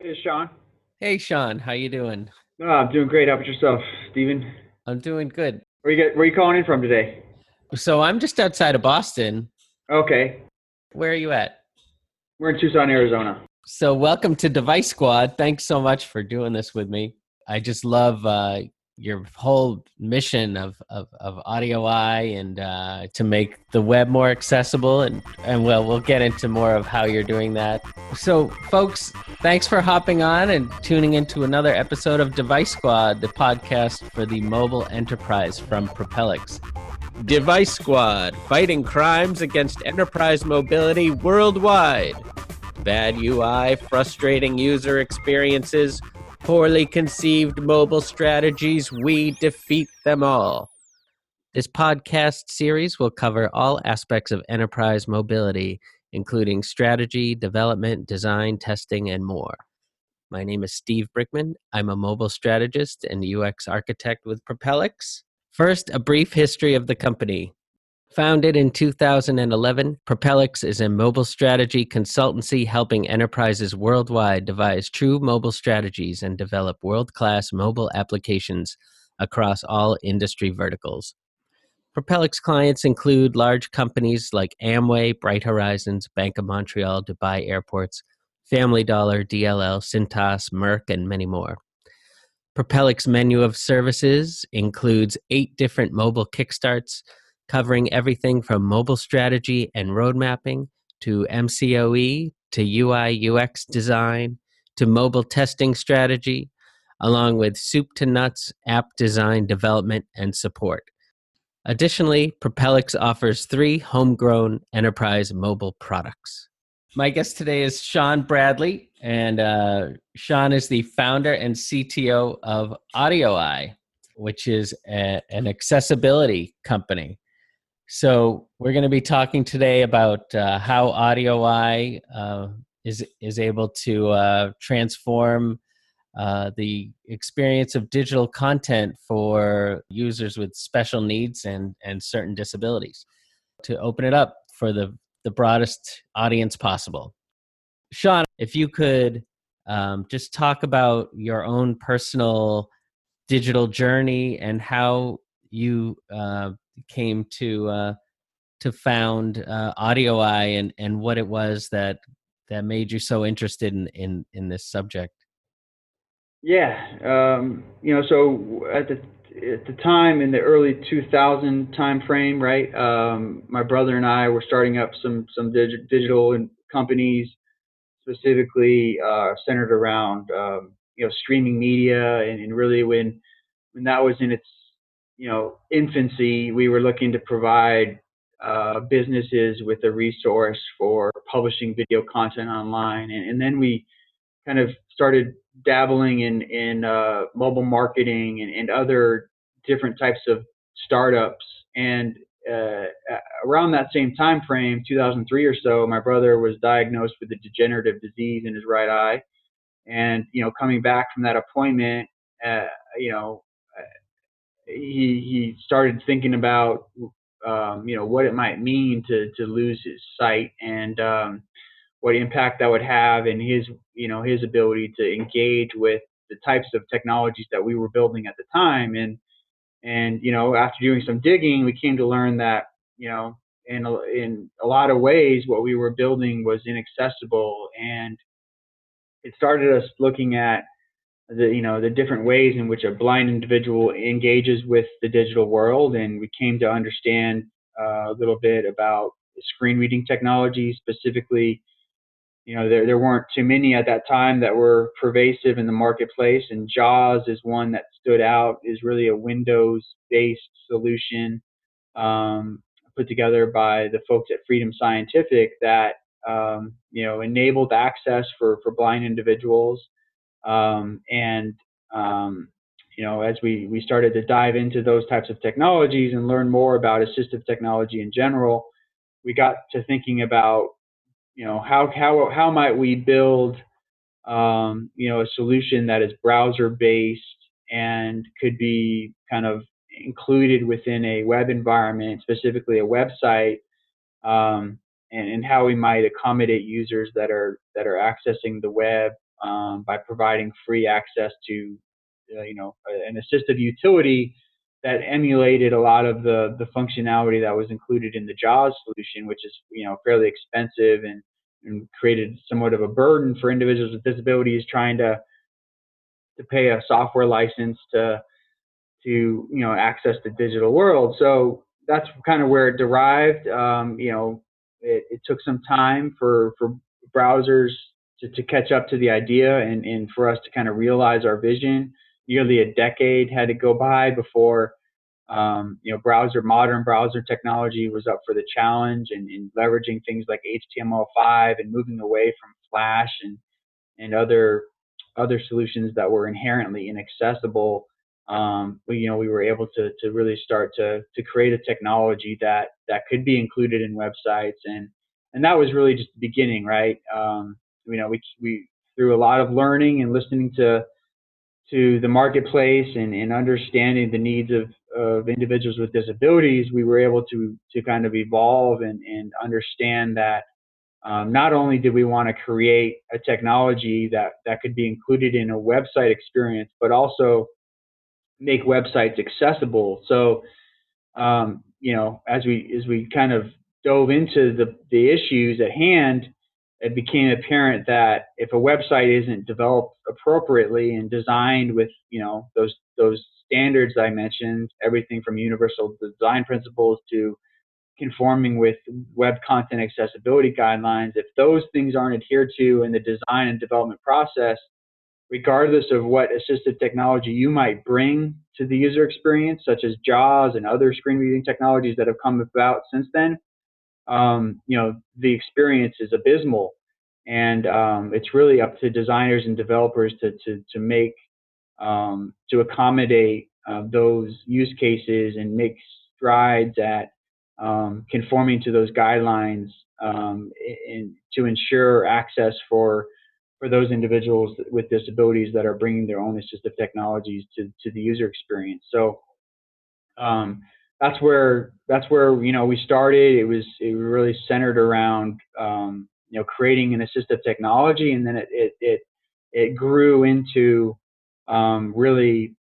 Hey, Sean. Hey Sean, how you doing? I'm doing great. How about yourself, Steven? I'm doing good. Where you calling in from today? So I'm just outside of Boston. Okay, Where are you at? we're in Tucson, Arizona. So welcome to Device Squad. Thanks so much for doing this with me. I just love your whole mission of AudioEye and to make the web more accessible. And well, we'll get into more of how you're doing that. So folks, thanks for hopping on and tuning into another episode of Device Squad, the podcast for the mobile enterprise from Propelics. Device Squad, fighting crimes against enterprise mobility worldwide. Bad UI, frustrating user experiences, poorly conceived mobile strategies, we defeat them all. This podcast series will cover all aspects of enterprise mobility, including strategy, development, design, testing, and more. My name is Steve Brickman. I'm a mobile strategist and UX architect with Propelics. First, a brief history of the company. Founded in 2011, Propelics is a mobile strategy consultancy helping enterprises worldwide devise true mobile strategies and develop world-class mobile applications across all industry verticals. Propelics clients include large companies like Amway, Bright Horizons, Bank of Montreal, Dubai Airports, Family Dollar, DLL, Cintas, Merck, and many more. Propelics' menu of services includes 8 different mobile kickstarts, covering everything from mobile strategy and road mapping to MCOE to UI UX design to mobile testing strategy, along with soup to nuts app design development and support. Additionally, Propelics offers 3 homegrown enterprise mobile products. My guest today is Sean Bradley, and Sean is the founder and CTO of AudioEye, which is an accessibility company. So we're going to be talking today about how AudioEye is able to transform the experience of digital content for users with special needs and certain disabilities, to open it up for the broadest audience possible. Sean, if you could just talk about your own personal digital journey and how you came to found AudioEye and what it was that made you so interested in this subject. Yeah, so at the time in the early 2000 time frame, right? My brother and I were starting up some digital and companies, specifically centered around streaming media, and really when that was in its infancy, we were looking to provide businesses with a resource for publishing video content online, and then we kind of started dabbling in mobile marketing and other different types of startups. And uh, around that same time frame, 2003 or so, my brother was diagnosed with a degenerative disease in his right eye. And coming back from that appointment, uh, you know, he started thinking about what it might mean to lose his sight, and what impact that would have in his ability to engage with the types of technologies that we were building at the time. And after doing some digging, we came to learn that in a lot of ways what we were building was inaccessible, and it started us looking at the different ways in which a blind individual engages with the digital world. And we came to understand a little bit about screen reading technology. Specifically, there weren't too many at that time that were pervasive in the marketplace, and JAWS is one that stood out. Is really a Windows-based solution, put together by the folks at Freedom Scientific, that enabled access for blind individuals. And as we started to dive into those types of technologies and learn more about assistive technology in general, we got to thinking about how might we build a solution that is browser based and could be kind of included within a web environment, specifically a website, and how we might accommodate users that are accessing the web by providing free access to an assistive utility that emulated a lot of the functionality that was included in the JAWS solution, which is fairly expensive and created somewhat of a burden for individuals with disabilities trying to pay a software license to access the digital world. So that's kind of where it derived. It took some time for browsers to catch up to the idea and for us to kind of realize our vision. Nearly a decade had to go by before modern browser technology was up for the challenge, and leveraging things like HTML5 and moving away from Flash and other solutions that were inherently inaccessible. We were able to really start to create a technology that could be included in websites, and that was really just the beginning, right? We through a lot of learning and listening to the marketplace and understanding the needs of individuals with disabilities, we were able to kind of evolve and understand that not only did we want to create a technology that could be included in a website experience, but also make websites accessible. So, as we kind of dove into the issues at hand, it became apparent that if a website isn't developed appropriately and designed with those standards I mentioned, everything from universal design principles to conforming with web content accessibility guidelines, if those things aren't adhered to in the design and development process, regardless of what assistive technology you might bring to the user experience, such as JAWS and other screen reading technologies that have come about since then, the experience is abysmal. And it's really up to designers and developers to make, to accommodate those use cases and make strides at conforming to those guidelines and to ensure access for those individuals with disabilities that are bringing their own assistive technologies to the user experience. So that's where we started. It was really centered around creating an assistive technology, and then it grew into really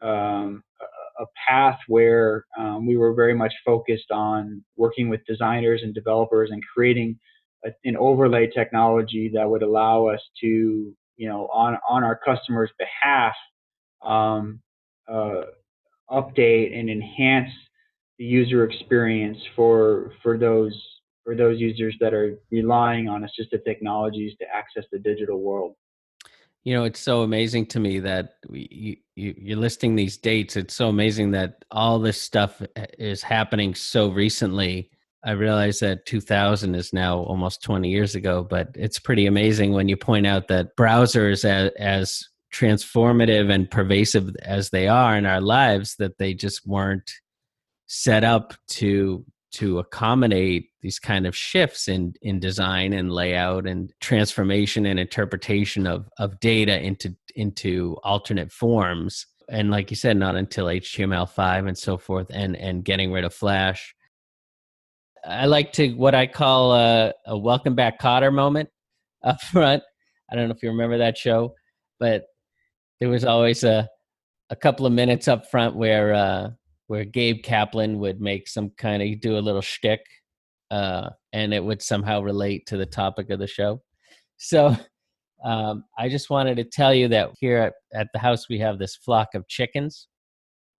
a path where we were very much focused on working with designers and developers and creating an overlay technology that would allow us to, on our customers' behalf, update and enhance the user experience for those users that are relying on assistive technologies to access the digital world. It's so amazing to me that you're listing these dates. It's so amazing that all this stuff is happening so recently. I realize that 2000 is now almost 20 years ago, but it's pretty amazing when you point out that browsers, as transformative and pervasive as they are in our lives, that they just weren't set up to accommodate these kind of shifts in design and layout and transformation and interpretation of data into alternate forms. And like you said, not until HTML5 and so forth, and getting rid of Flash. I like to what I call a welcome back Cotter moment up front. I don't know if you remember that show, but there was always a couple of minutes up front where Gabe Kaplan would make some kind of do a little shtick, and it would somehow relate to the topic of the show. So I just wanted to tell you that here at the house we have this flock of chickens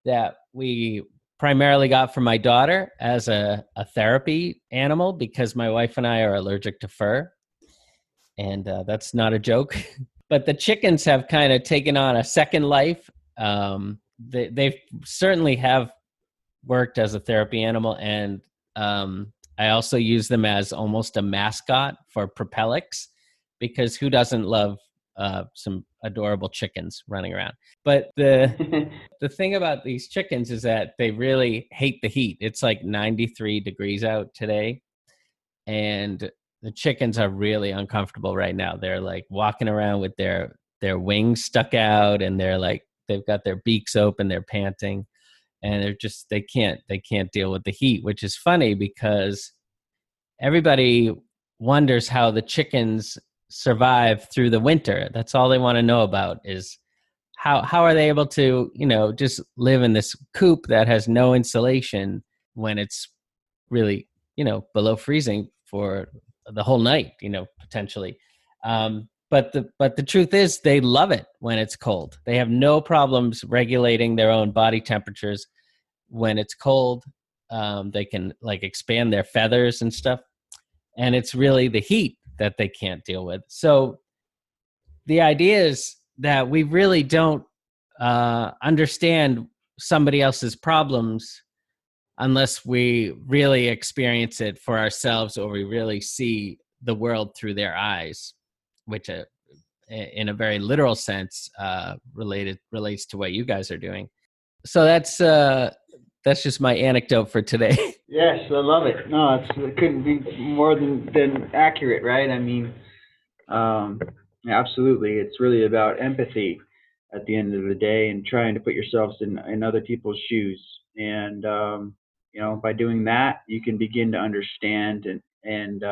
that we primarily got from my daughter as a therapy animal because my wife and I are allergic to fur, and that's not a joke. But the chickens have kind of taken on a second life. They certainly have worked as a therapy animal, and I also use them as almost a mascot for Propelics, because who doesn't love some adorable chickens running around? But the thing about these chickens is that they really hate the heat. It's like 93 degrees out today, and the chickens are really uncomfortable right now. They're like walking around with their wings stuck out, and they've got their beaks open, they're panting, and they can't deal with the heat, which is funny because everybody wonders how the chickens survive through the winter. That's all they want to know about is how are they able to, just live in this coop that has no insulation when it's really, below freezing for the whole night, potentially. But the truth is they love it when it's cold. They have no problems regulating their own body temperatures when it's cold. They can like expand their feathers and stuff. And it's really the heat that they can't deal with. So the idea is that we really don't understand somebody else's problems unless we really experience it for ourselves, or we really see the world through their eyes, which in a very literal sense relates to what you guys are doing. So that's just my anecdote for today. Yes, I love it. No, it couldn't be more than accurate, right? I mean, yeah, absolutely. It's really about empathy at the end of the day, and trying to put yourselves in other people's shoes. And by doing that, you can begin to understand and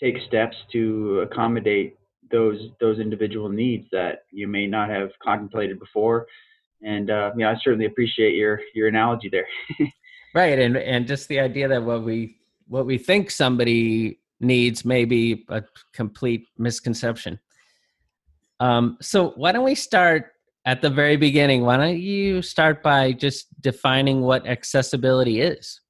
take steps to accommodate those individual needs that you may not have contemplated before. And I certainly appreciate your analogy there. Right, and just the idea that what we think somebody needs may be a complete misconception. So why don't we start at the very beginning? Why don't you start by just defining what accessibility is?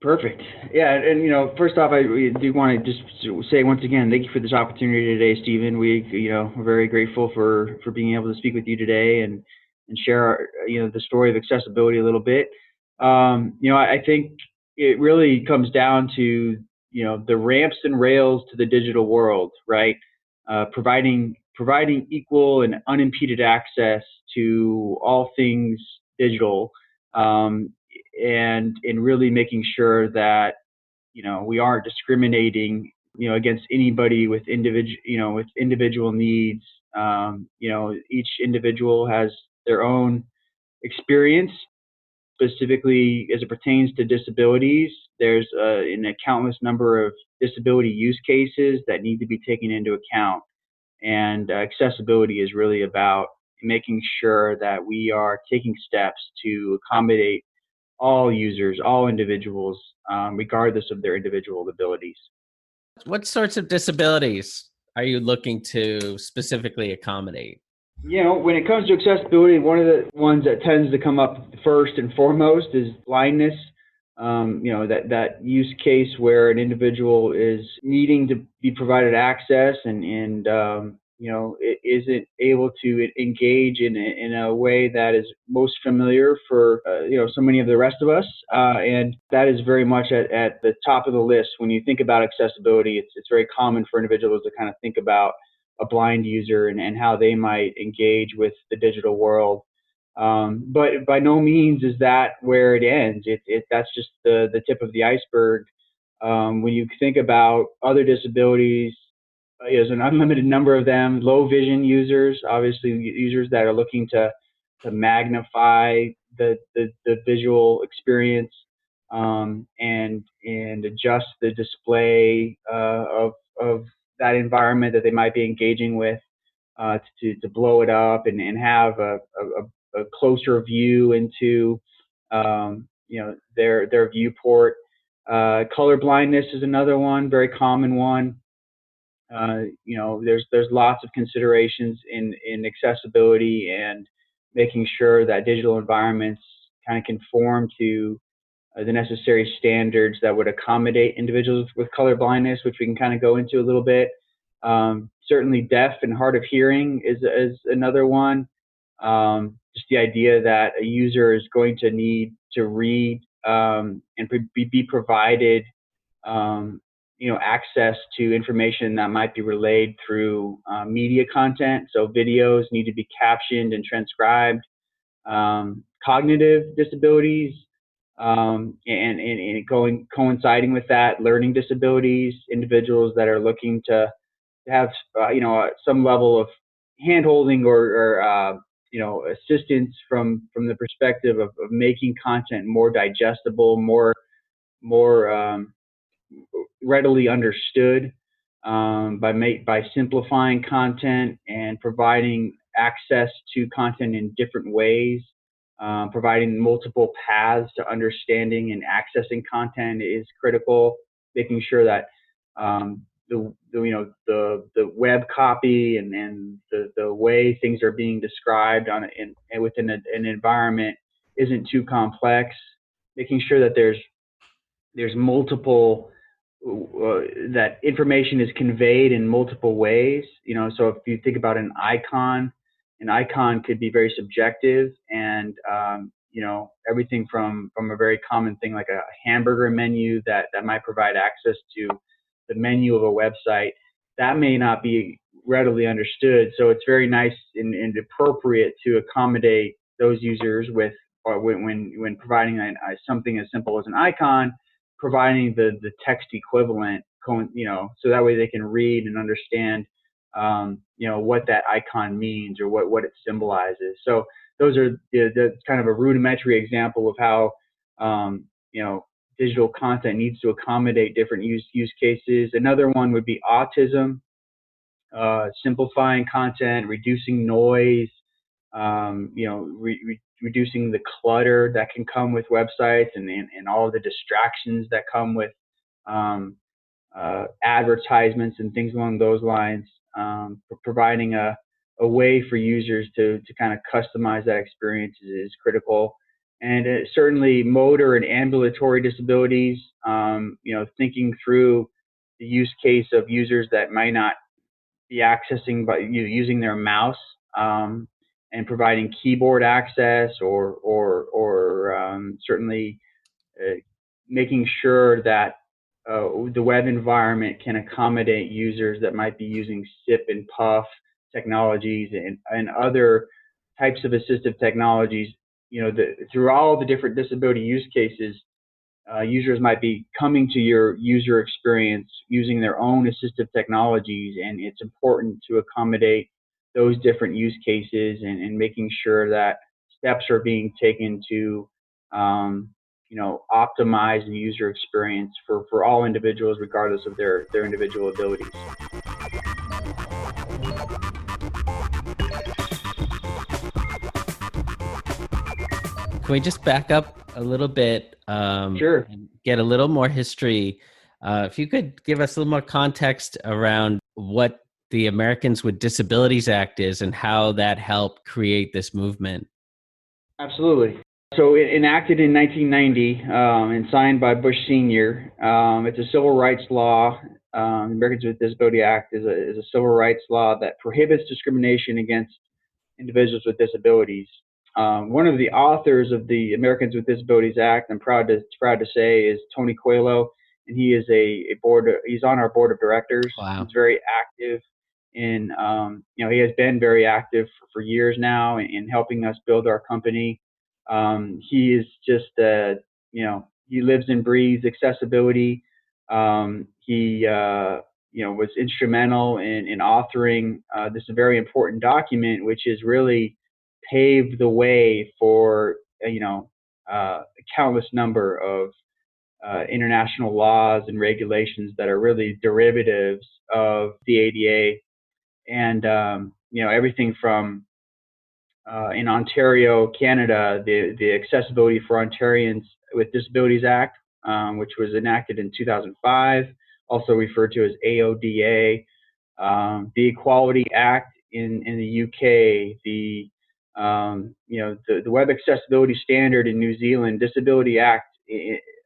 Perfect. Yeah, and first off, we do want to just say once again, thank you for this opportunity today, Stephen. We're very grateful for being able to speak with you today and share the story of accessibility a little bit. I think it really comes down to the ramps and rails to the digital world, right? Providing equal and unimpeded access to all things digital. And in really making sure that we aren't discriminating against anybody with individual needs. Each individual has their own experience, specifically as it pertains to disabilities. There's a countless number of disability use cases that need to be taken into account, and accessibility is really about making sure that we are taking steps to accommodate all users, all individuals, regardless of their individual abilities. What sorts of disabilities are you looking to specifically accommodate? When it comes to accessibility, one of the ones that tends to come up first and foremost is blindness. That use case where an individual is needing to be provided access and it isn't able to engage in a way that is most familiar for so many of the rest of us, and that is very much at the top of the list when you think about accessibility. It's very common for individuals to kind of think about a blind user and how they might engage with the digital world. But by no means is that where it ends. That's just the tip of the iceberg. When you think about other disabilities, there's an unlimited number of them. Low vision users, obviously users that are looking to magnify the visual experience, and adjust the display of that environment that they might be engaging with, to blow it up and have a closer view into their viewport. Colorblindness is another one, very common one. There's lots of considerations in accessibility and making sure that digital environments kind of conform to the necessary standards that would accommodate individuals with color blindness, which we can kind of go into a little bit. Certainly deaf and hard of hearing is another one. Just the idea that a user is going to need to read and be provided access to information that might be relayed through media content. So videos need to be captioned and transcribed. Cognitive disabilities, and coinciding with that, learning disabilities, individuals that are looking to have some level of handholding or assistance from the perspective of making content more digestible, more readily understood. by simplifying content and providing access to content in different ways. Providing multiple paths to understanding and accessing content is critical. Making sure that the web copy and the way things are being described and within an environment isn't too complex. Making sure that there's multiple that information is conveyed in multiple ways. So if you think about an icon could be very subjective, and everything from a very common thing like a hamburger menu that might provide access to the menu of a website that may not be readily understood. So it's very nice and appropriate to accommodate those users with when providing something as simple as an icon, providing the text equivalent, so that way they can read and understand, what that icon means or what it symbolizes. So those are that's kind of a rudimentary example of how, digital content needs to accommodate different use cases. Another one would be autism, simplifying content, reducing noise, reducing the clutter that can come with websites and all of the distractions that come with advertisements and things along those lines. Providing a way for users to kind of customize that experience is critical. And certainly motor and ambulatory disabilities, thinking through the use case of users that might not be accessing by using their mouse, and providing keyboard access, or certainly making sure that the web environment can accommodate users that might be using SIP and PUF technologies and other types of assistive technologies. Through all the different disability use cases, users might be coming to your user experience using their own assistive technologies, and it's important to accommodate those different use cases and making sure that steps are being taken to optimize the user experience for all individuals regardless of their individual abilities. Can we just back up a little bit? Sure. And get a little more history. If you could give us a little more context around what the Americans with Disabilities Act is and how that helped create this movement. Absolutely. So enacted in 1990 and signed by Bush Sr. It's a civil rights law. The Americans with Disability Act is a civil rights law that prohibits discrimination against individuals with disabilities. One of the authors of the Americans with Disabilities Act, I'm proud to say, is Tony Coelho, and he is he's on our board of directors. Wow. He's very active in, he has been very active for years now in helping us build our company. He is just, he lives and breathes accessibility. He, was instrumental in authoring this very important document, which is really paved the way for a countless number of international laws and regulations that are really derivatives of the ADA, and everything from in Ontario, Canada, the Accessibility for Ontarians with Disabilities Act, which was enacted in 2005, also referred to as AODA, the Equality Act in the UK, the Web Accessibility Standard in New Zealand, Disability Act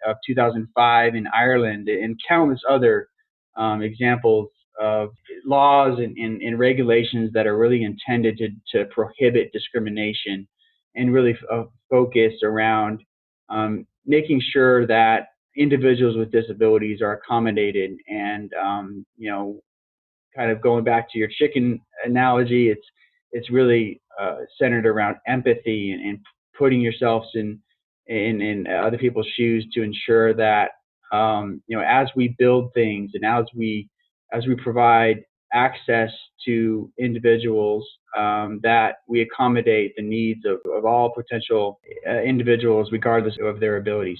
of 2005 in Ireland, and countless other examples of laws and regulations that are really intended to prohibit discrimination and really focus around making sure that individuals with disabilities are accommodated. And kind of going back to your chicken analogy, it's really centered around empathy and putting yourselves in other people's shoes to ensure that as we build things and as we provide access to individuals, that we accommodate the needs of all potential individuals regardless of their abilities.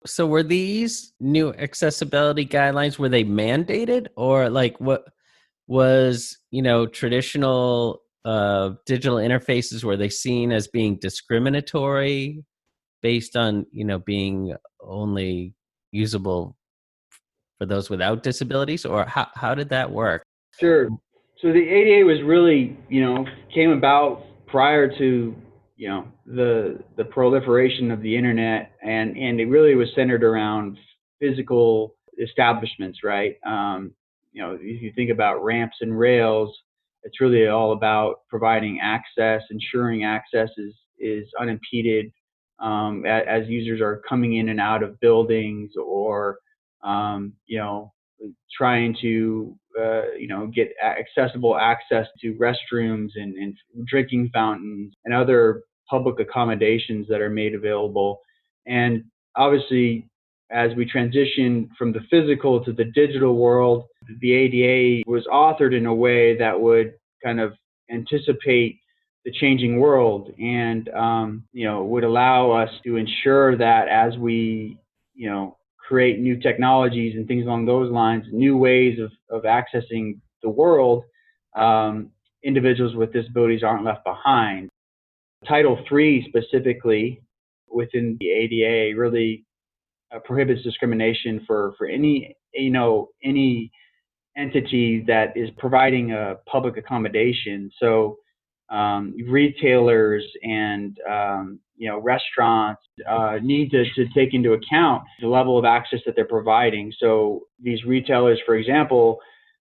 So were these new accessibility guidelines, were they mandated, or like what was, traditional digital interfaces, were they seen as being discriminatory based on, being only usable for those without disabilities, or how did that work? Sure. So the ADA was really, came about prior to, the proliferation of the internet, and it really was centered around physical establishments, right? If you think about ramps and rails, it's really all about providing access, ensuring access is unimpeded as users are coming in and out of buildings, or trying to get accessible access to restrooms and drinking fountains and other public accommodations that are made available. And obviously, as we transition from the physical to the digital world, the ADA was authored in a way that would kind of anticipate the changing world, and would allow us to ensure that as we create new technologies and things along those lines, new ways of accessing the world, individuals with disabilities aren't left behind. Title III specifically within the ADA really prohibits discrimination for any entity that is providing a public accommodation. So retailers and restaurants need to take into account the level of access that they're providing. So these retailers, for example,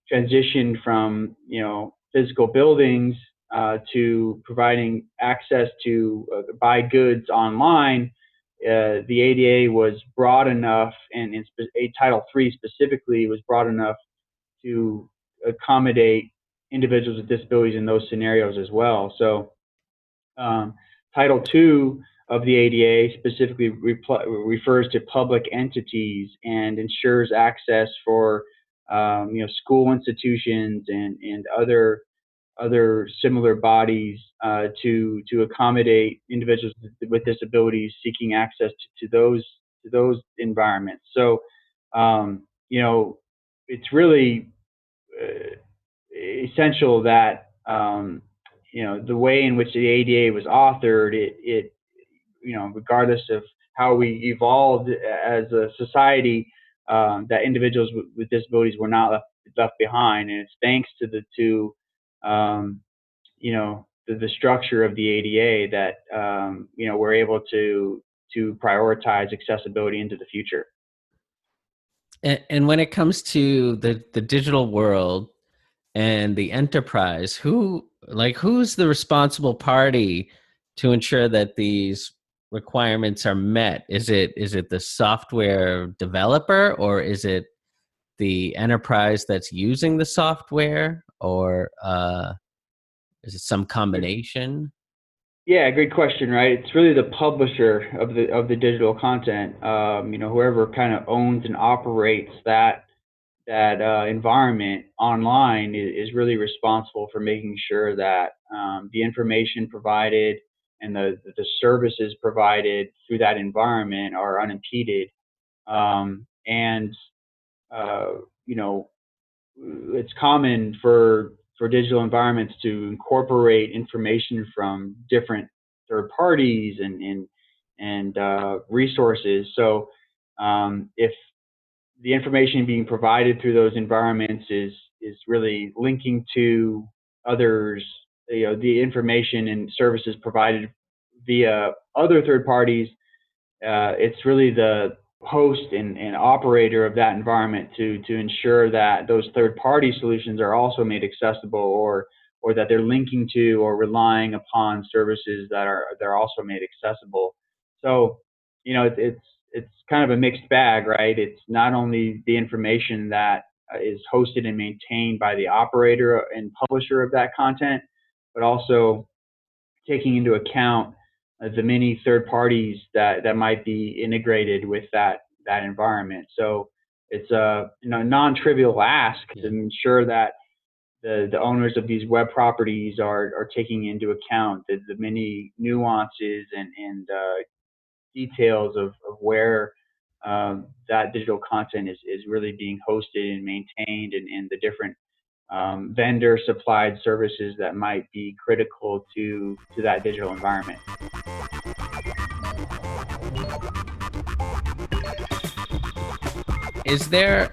transition from physical buildings to providing access to buy goods online. The ADA was broad enough, and Title III specifically was broad enough to accommodate individuals with disabilities in those scenarios as well. So Title II of the ADA specifically refers to public entities and ensures access for school institutions and other similar bodies to accommodate individuals with disabilities seeking access to those environments. So it's really essential that the way in which the ADA was authored, it regardless of how we evolved as a society, that individuals with disabilities were not left behind, and it's thanks to the structure of the ADA that we're able to prioritize accessibility into the future. And when it comes to the digital world and the enterprise, who's the responsible party to ensure that these requirements are met? Is it the software developer, or is it the enterprise that's using the software, or is it some combination? Yeah, great question, right? It's really the publisher of the digital content. Whoever kind of owns and operates that environment online is really responsible for making sure that the information provided and the services provided through that environment are unimpeded. And you know, it's common for digital environments to incorporate information from different third parties and resources. So if the information being provided through those environments is really linking to others, the information and services provided via other third parties, it's really the host and operator of that environment to ensure that those third-party solutions are also made accessible, or that they're linking to or relying upon services that they're also made accessible. So, it's kind of a mixed bag, right? It's not only the information that is hosted and maintained by the operator and publisher of that content, but also taking into account the many third parties that might be integrated with that environment. So it's a non-trivial ask to ensure that the owners of these web properties are taking into account the many nuances and details of where that digital content is really being hosted and maintained, and the different vendor supplied services that might be critical to that digital environment. Is there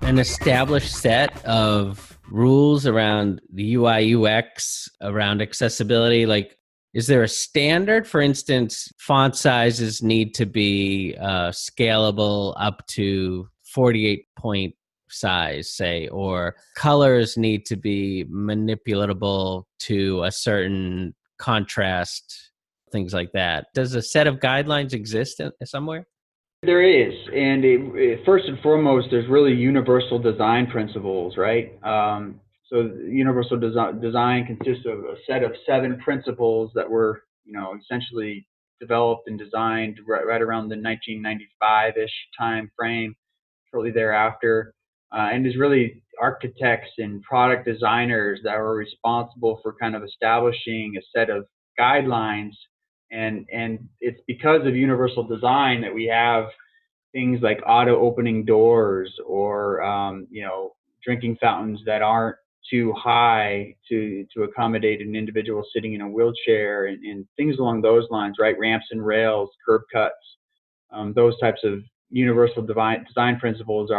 an established set of rules around the UI UX around accessibility? Like, is there a standard? For instance, font sizes need to be scalable up to 48 point size, say, or colors need to be manipulatable to a certain contrast, things like that. Does a set of guidelines exist somewhere? There is, and first and foremost, there's really universal design principles, right? So universal design consists of a set of 7 principles that were, essentially developed and designed right around the 1995-ish time frame, shortly thereafter, and is really architects and product designers that were responsible for kind of establishing a set of guidelines. And it's because of universal design that we have things like auto opening doors, or drinking fountains that aren't too high to accommodate an individual sitting in a wheelchair, and things along those lines, right? Ramps and rails, curb cuts, those types of universal design principles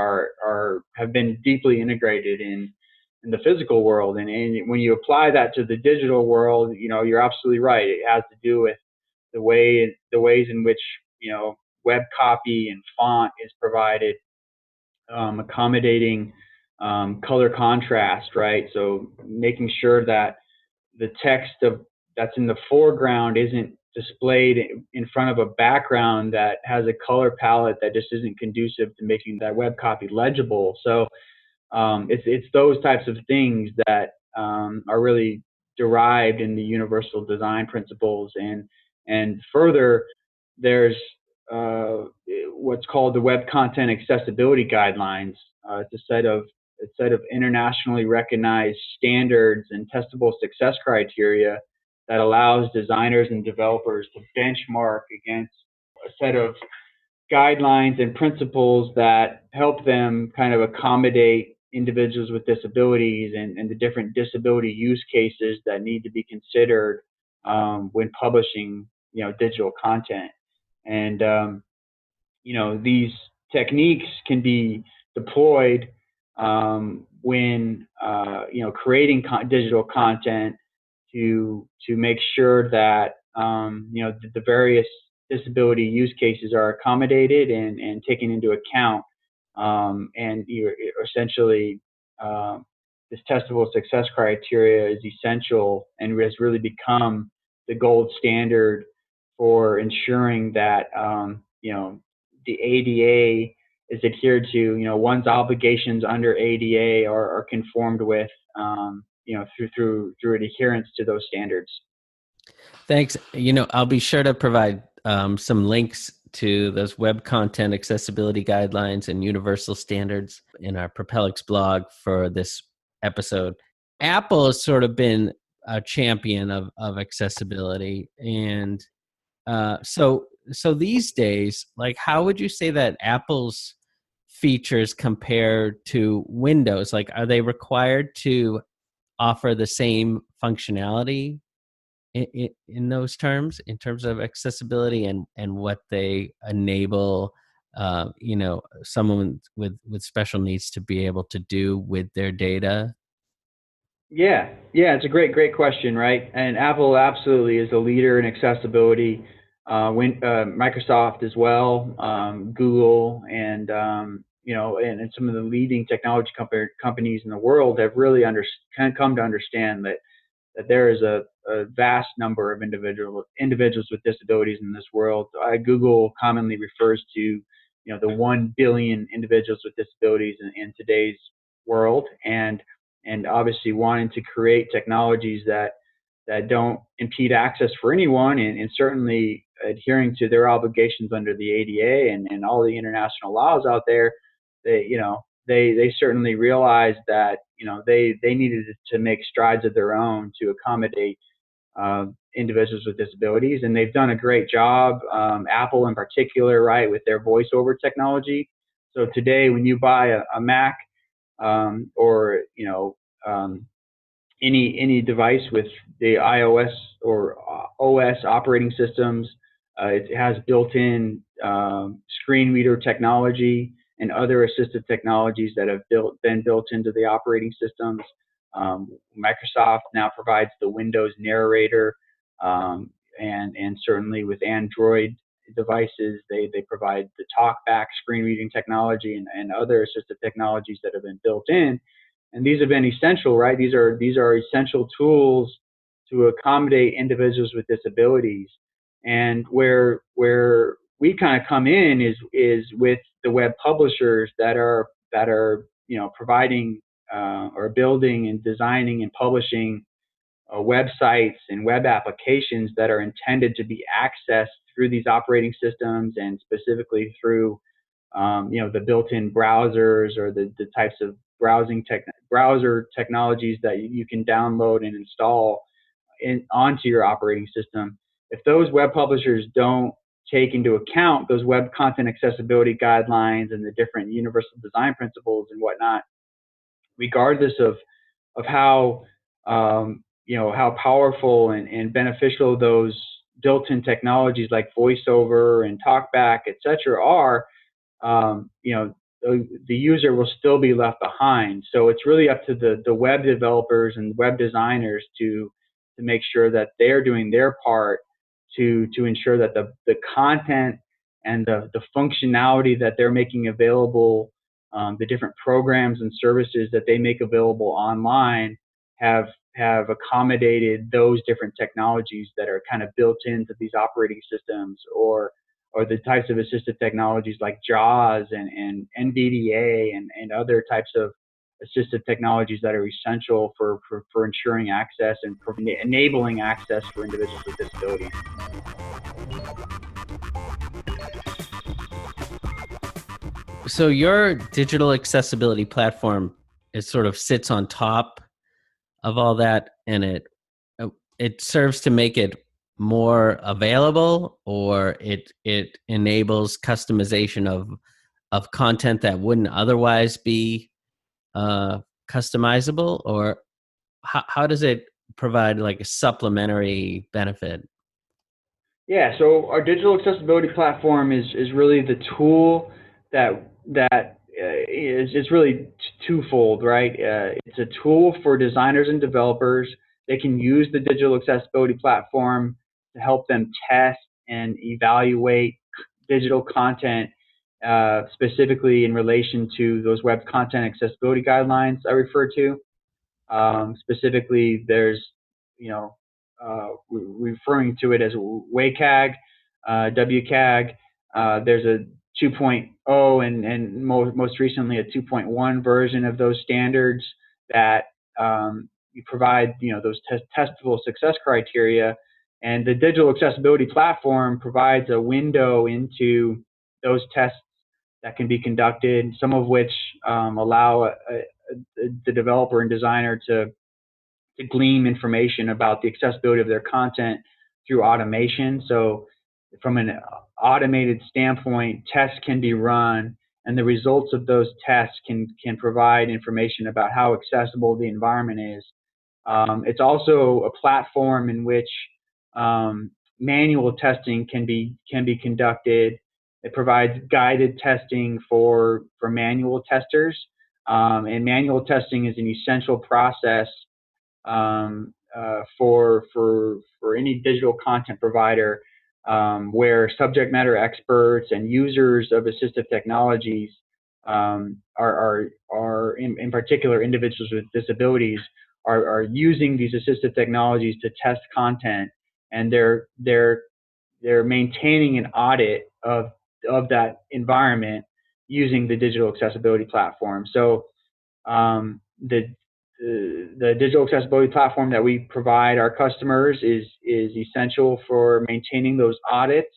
have been deeply integrated in the physical world, and when you apply that to the digital world, you're absolutely right. It has to do with the ways in which web copy and font is provided, accommodating color contrast, right? So making sure that the text that's in the foreground isn't displayed in front of a background that has a color palette that just isn't conducive to making that web copy legible. So it's those types of things that are really derived in the universal design principles, and further, there's what's called the Web Content Accessibility Guidelines. It's a set of internationally recognized standards and testable success criteria that allows designers and developers to benchmark against a set of guidelines and principles that help them kind of accommodate individuals with disabilities, and the different disability use cases that need to be considered when publishing, digital content. And these techniques can be deployed when creating digital content to make sure that the various disability use cases are accommodated and taken into account, and you're essentially this testable success criteria is essential and has really become the gold standard for ensuring that the ADA is adhered to. One's obligations under ADA are conformed with, through adherence to those standards. Thanks. I'll be sure to provide some links to those web content accessibility guidelines and universal standards in our Propelics blog for this episode. Apple has sort of been a champion of accessibility, and so these days, like, how would you say that Apple's features compare to Windows? Like, are they required to offer the same functionality in those terms, in terms of accessibility and what they enable, someone with special needs to be able to do with their data? Yeah, it's a great question, right? And Apple absolutely is a leader in accessibility. Microsoft as well, Google, and and some of the leading technology companies in the world have really come to understand that there is a vast number of individuals with disabilities in this world. Google commonly refers to the 1 billion individuals with disabilities in today's world, and obviously wanting to create technologies that don't impede access for anyone, and certainly adhering to their obligations under the ADA and all the international laws out there. They certainly realized that they needed to make strides of their own to accommodate individuals with disabilities, and they've done a great job. Apple in particular, right, with their voiceover technology. So today, when you buy a Mac or any device with the iOS or OS operating systems, it has built-in screen reader technology and other assistive technologies that have been built into the operating systems. Microsoft now provides the Windows narrator, and certainly with Android devices, they provide the TalkBack screen reading technology and other assistive technologies that have been built in. And these have been essential, right? These are essential tools to accommodate individuals with disabilities. And where we kind of come in is with the web publishers that are providing or building and designing and publishing websites and web applications that are intended to be accessed through these operating systems, and specifically through the built-in browsers or the types of browser technologies that you can download and install onto your operating system. If those web publishers don't take into account those web content accessibility guidelines and the different universal design principles and whatnot, regardless of how how powerful and beneficial those built-in technologies like VoiceOver and TalkBack, et cetera, are, the user will still be left behind. So it's really up to the web developers and web designers to make sure that they're doing their part to ensure that the content and the functionality that they're making available, the different programs and services that they make available online have accommodated those different technologies that are kind of built into these operating systems, or the types of assistive technologies like JAWS and NVDA and other types of assistive technologies that are essential for ensuring access and enabling access for individuals with disabilities. So your digital accessibility platform, it sort of sits on top of all that, and it serves to make it more available, or it enables customization of content that wouldn't otherwise be customizable, or how does it provide like a supplementary benefit? Yeah, so our digital accessibility platform is really the tool that is really twofold, right? It's a tool for designers and developers. They can use the digital accessibility platform to help them test and evaluate digital content, specifically in relation to those web content accessibility guidelines I referred to. Specifically, there's, referring to it as WCAG, WCAG. There's a 2.0 and most recently a 2.1 version of those standards that you provide, those testable success criteria. And the digital accessibility platform provides a window into those tests that can be conducted, some of which allow the developer and designer to glean information about the accessibility of their content through automation. So from an automated standpoint, tests can be run, and the results of those tests can provide information about how accessible the environment is. It's also a platform in which manual testing can be conducted. It provides guided testing for manual testers, and manual testing is an essential process for any digital content provider, where subject matter experts and users of assistive technologies are in particular individuals with disabilities are using these assistive technologies to test content, and they're maintaining an audit of that environment using the digital accessibility platform. So the digital accessibility platform that we provide our customers is essential for maintaining those audits,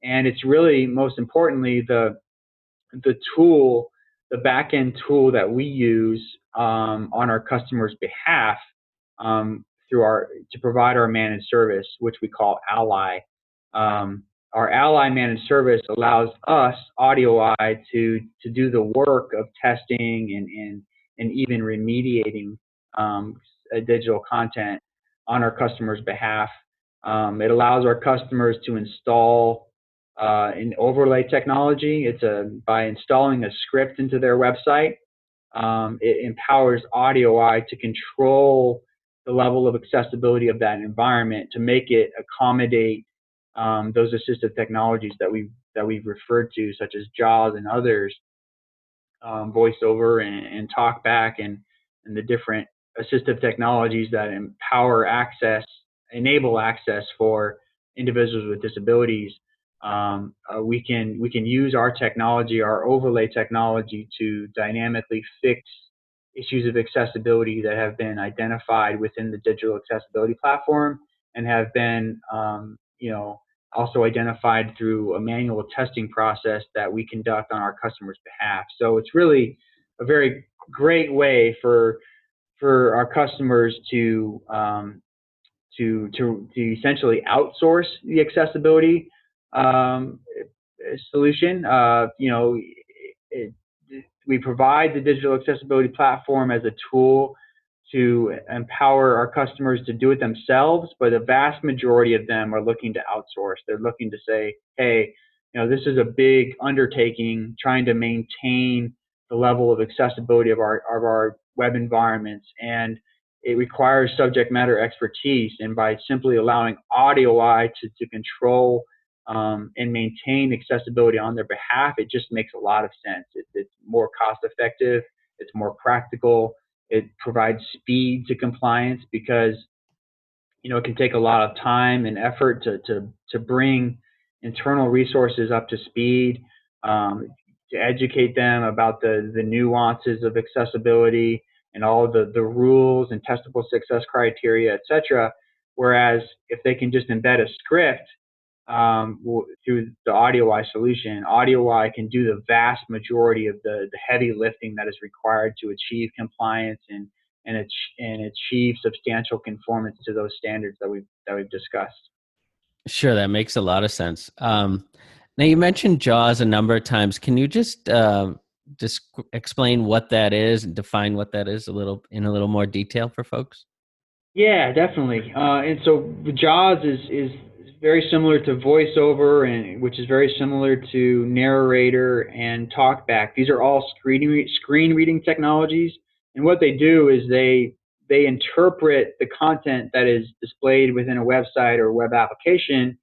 and it's really, most importantly, the tool, the back-end tool that we use on our customers' behalf to provide our managed service, which we call Ally. Our Ally managed service allows us, AudioEye, to do the work of testing and even remediating digital content on our customers' behalf. It allows our customers to install an overlay technology. By installing a script into their website, it empowers AudioEye to control the level of accessibility of that environment to make it accommodate those assistive technologies that we've referred to, such as JAWS and others, voiceover and talkback, and the different assistive technologies that enable access for individuals with disabilities. We can use our technology, our overlay technology, to dynamically fix issues of accessibility that have been identified within the digital accessibility platform and have been, also identified through a manual testing process that we conduct on our customers' behalf. So it's really a very great way for our customers to essentially outsource the accessibility solution. We provide the digital accessibility platform as a tool to empower our customers to do it themselves, but the vast majority of them are looking to outsource. They're looking to say, hey, this is a big undertaking, trying to maintain the level of accessibility of our web environments, and it requires subject matter expertise. And by simply allowing AudioEye to control and maintain accessibility on their behalf, it just makes a lot of sense. It's more cost effective, it's more practical, it provides speed to compliance, because it can take a lot of time and effort to bring internal resources up to speed, to educate them about the nuances of accessibility and all the rules and testable success criteria, etc. Whereas if they can just embed a script through the AudioEye solution, AudioEye can do the vast majority of the heavy lifting that is required to achieve compliance and achieve substantial conformance to those standards that we've discussed. Sure, that makes a lot of sense. Now, you mentioned JAWS a number of times. Can you just explain what that is and define what that is in a little more detail for folks? Yeah, definitely. And so JAWS is very similar to voiceover, and which is very similar to narrator and talkback. These are all screen reading technologies, and what they do is they interpret the content that is displayed within a website or web application,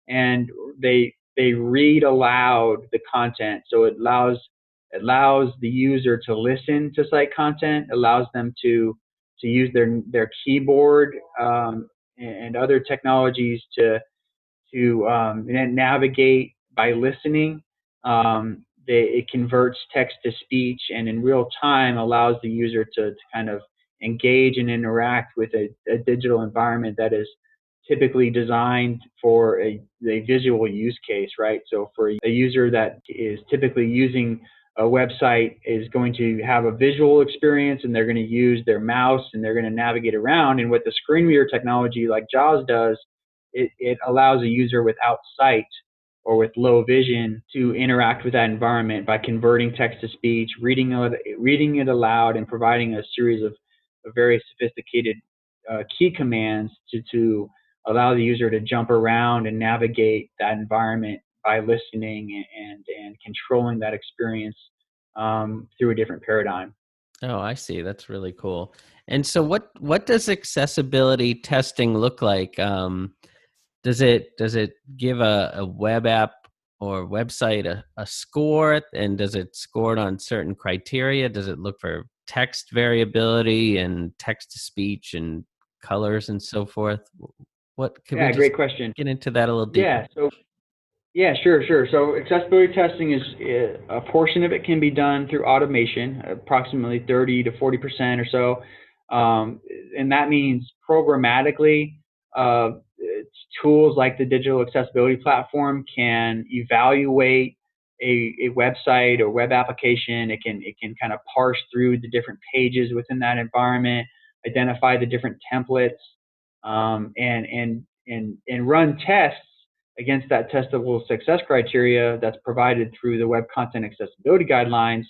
and they read aloud the content. So it allows the user to listen to site content, allows them to use their keyboard and other technologies to navigate by listening. It converts text to speech, and in real time allows the user to kind of engage and interact with a digital environment that is typically designed for a visual use case, right? So for a user that is typically using a website is going to have a visual experience, and they're going to use their mouse and they're going to navigate around. And what the screen reader technology like JAWS does, it allows a user without sight or with low vision to interact with that environment by converting text to speech, reading it aloud, and providing a series of very sophisticated key commands to allow the user to jump around and navigate that environment by listening and controlling that experience through a different paradigm. Oh, I see. That's really cool. And so what does accessibility testing look like? Does it give a web app or website a score, and does it score it on certain criteria? Does it look for text variability and text to speech and colors and so forth? What can we just Great question. get into that a little deeper? Yeah, sure. So accessibility testing is a portion of it can be done through automation, approximately 30 to 40% or so, and that means programmatically. Tools like the digital accessibility platform can evaluate a website or web application. It can kind of parse through the different pages within that environment, identify the different templates, and run tests against that testable success criteria that's provided through the Web Content Accessibility Guidelines.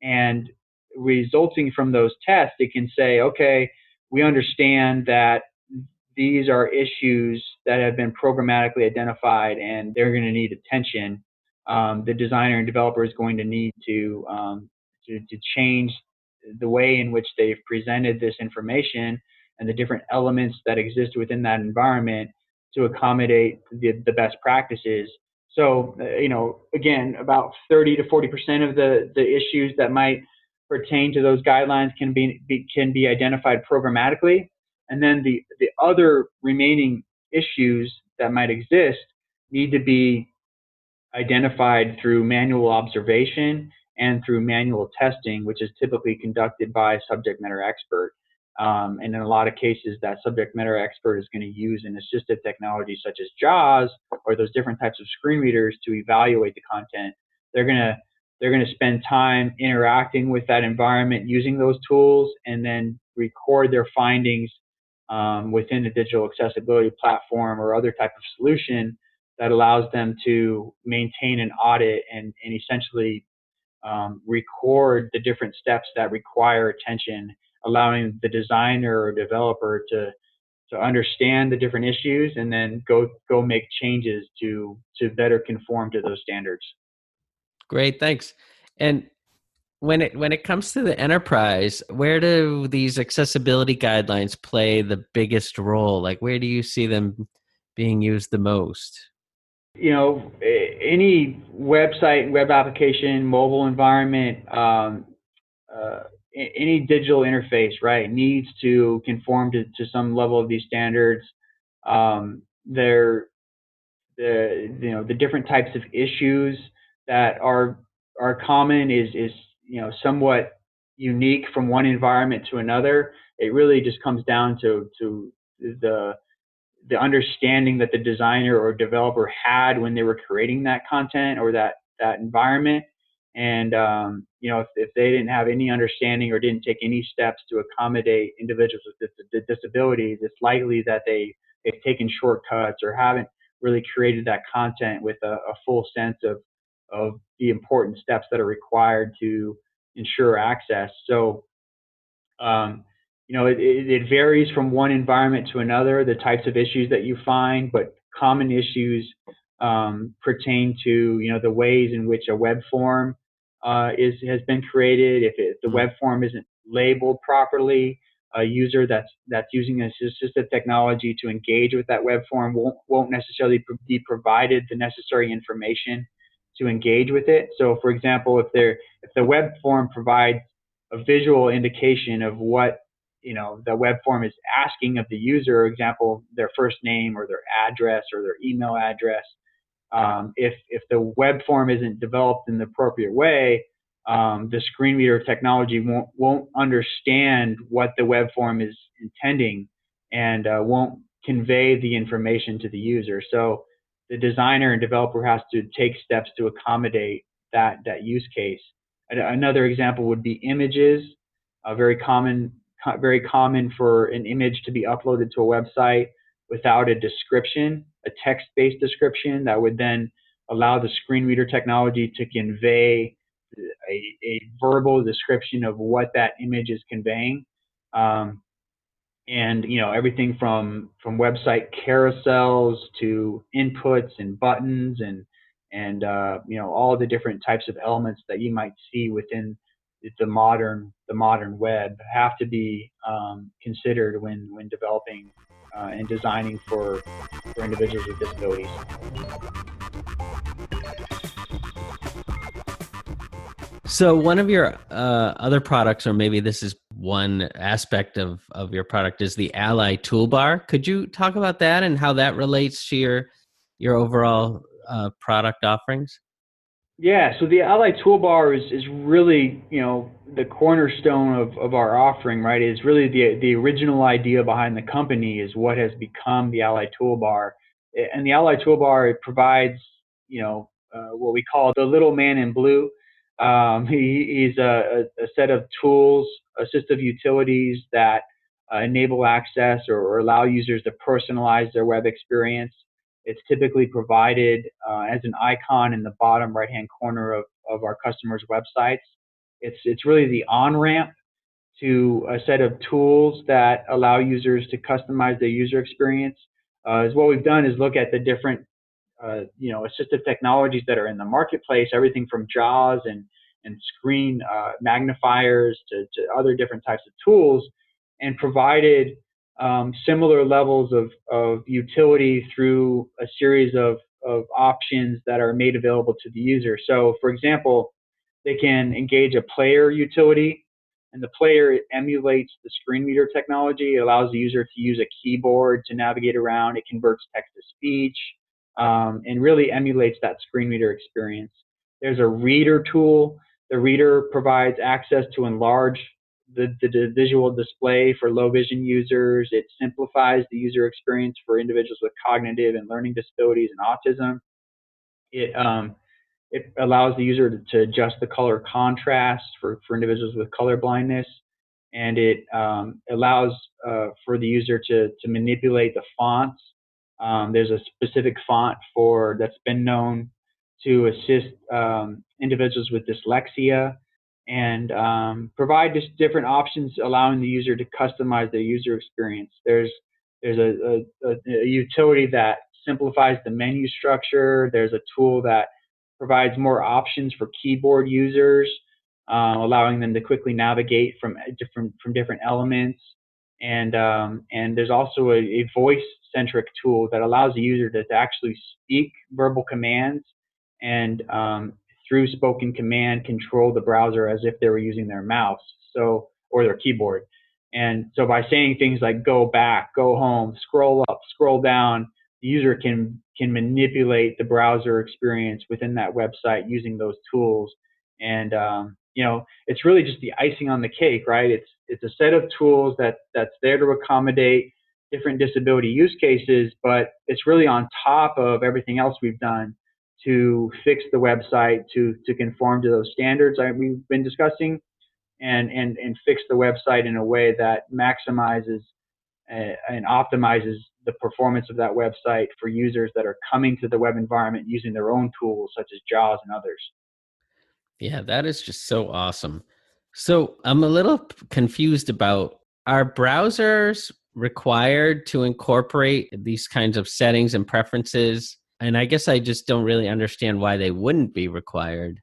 And resulting from those tests, it can say, okay, we understand that these are issues that have been programmatically identified and they're going to need attention. The designer and developer is going to need to change the way in which they've presented this information and the different elements that exist within that environment to accommodate the best practices. So, again, about 30 to 40% of the issues that might pertain to those guidelines can be identified programmatically. And then the other remaining issues that might exist need to be identified through manual observation and through manual testing, which is typically conducted by a subject matter expert. And in a lot of cases, that subject matter expert is going to use an assistive technology such as JAWS or those different types of screen readers to evaluate the content. They're going to spend time interacting with that environment using those tools and then record their findings within the digital accessibility platform or other type of solution that allows them to maintain an audit and essentially record the different steps that require attention, allowing the designer or developer to understand the different issues and then go make changes to better conform to those standards. Great, thanks. And when it comes to the enterprise, where do these accessibility guidelines play the biggest role? Like, where do you see them being used the most? Any website, web application, mobile environment, any digital interface, right, needs to conform to some level of these standards. The different types of issues that are common is somewhat unique from one environment to another. It really just comes down to the understanding that the designer or developer had when they were creating that content or that environment. And if they didn't have any understanding or didn't take any steps to accommodate individuals with disabilities, it's likely that they've taken shortcuts or haven't really created that content with a full sense of the important steps that are required to ensure access. So it varies from one environment to another, the types of issues that you find, but common issues pertain to, the ways in which a web form has been created. If the web form isn't labeled properly, a user that's using assistive technology to engage with that web form won't necessarily be provided the necessary information to engage with it. So, for example, if the web form provides a visual indication of what the web form is asking of the user, for example, their first name or their address or their email address. If the web form isn't developed in the appropriate way, the screen reader technology won't understand what the web form is intending and won't convey the information to the user. So the designer and developer has to take steps to accommodate that use case. Another example would be images. Very common for an image to be uploaded to a website without a description, a text-based description that would then allow the screen reader technology to convey a verbal description of what that image is conveying. And everything from website carousels to inputs and buttons and all the different types of elements that you might see within the modern web have to be considered when developing and designing for individuals with disabilities. So one of your other products, or maybe this is one aspect of your product, is the Ally Toolbar. Could you talk about that and how that relates to your overall product offerings? Yeah, so the Ally Toolbar is really, the cornerstone of our offering, right? Is really the original idea behind the company is what has become the Ally Toolbar. And the Ally Toolbar, it provides, what we call the little man in blue. He's a set of tools, assistive utilities that enable access or allow users to personalize their web experience. It's typically provided as an icon in the bottom right-hand corner of our customers' websites. It's really the on-ramp to a set of tools that allow users to customize their user experience. Is what we've done is look at the different assistive technologies that are in the marketplace, everything from JAWS and screen magnifiers to other different types of tools, and provided similar levels of utility through a series of options that are made available to the user. So, for example, they can engage a player utility, and the player emulates the screen reader technology. It allows the user to use a keyboard to navigate around. It converts text to speech, and really emulates that screen reader experience. There's a reader tool. The reader provides access to enlarge the visual display for low vision users. It simplifies the user experience for individuals with cognitive and learning disabilities and autism. It allows the user to adjust the color contrast for individuals with color blindness, and it allows for the user to manipulate the fonts. There's a specific font that's been known to assist individuals with dyslexia, and provide just different options, allowing the user to customize their user experience. There's a utility that simplifies the menu structure. There's a tool that provides more options for keyboard users, allowing them to quickly navigate from different elements. And there's also a voice-centric tool that allows the user to actually speak verbal commands and through spoken command control the browser as if they were using their mouse or their keyboard. And so by saying things like go back, go home, scroll up, scroll down, the user can manipulate the browser experience within that website using those tools. And it's really just the icing on the cake, right? It's a set of tools that's there to accommodate different disability use cases, but it's really on top of everything else we've done to fix the website to conform to those standards we've been discussing, and fix the website in a way that maximizes and optimizes the performance of that website for users that are coming to the web environment using their own tools such as JAWS and others. Yeah, that is just so awesome. So I'm a little confused about, are browsers required to incorporate these kinds of settings and preferences? And I guess I just don't really understand why they wouldn't be required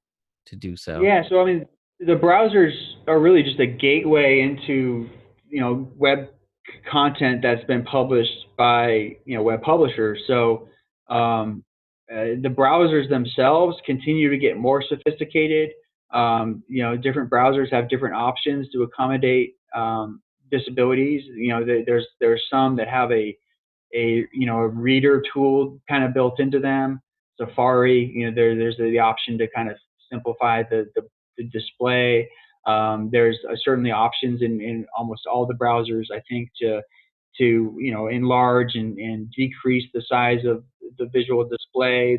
to do so. Yeah, so I mean, the browsers are really just a gateway into web content that's been published by web publishers. So the browsers themselves continue to get more sophisticated. Different browsers have different options to accommodate disabilities. There's some that have a reader tool kind of built into them. Safari, there's the option to kind of simplify the display. There's certainly options in almost all the browsers, I think, to enlarge and decrease the size of the visual display.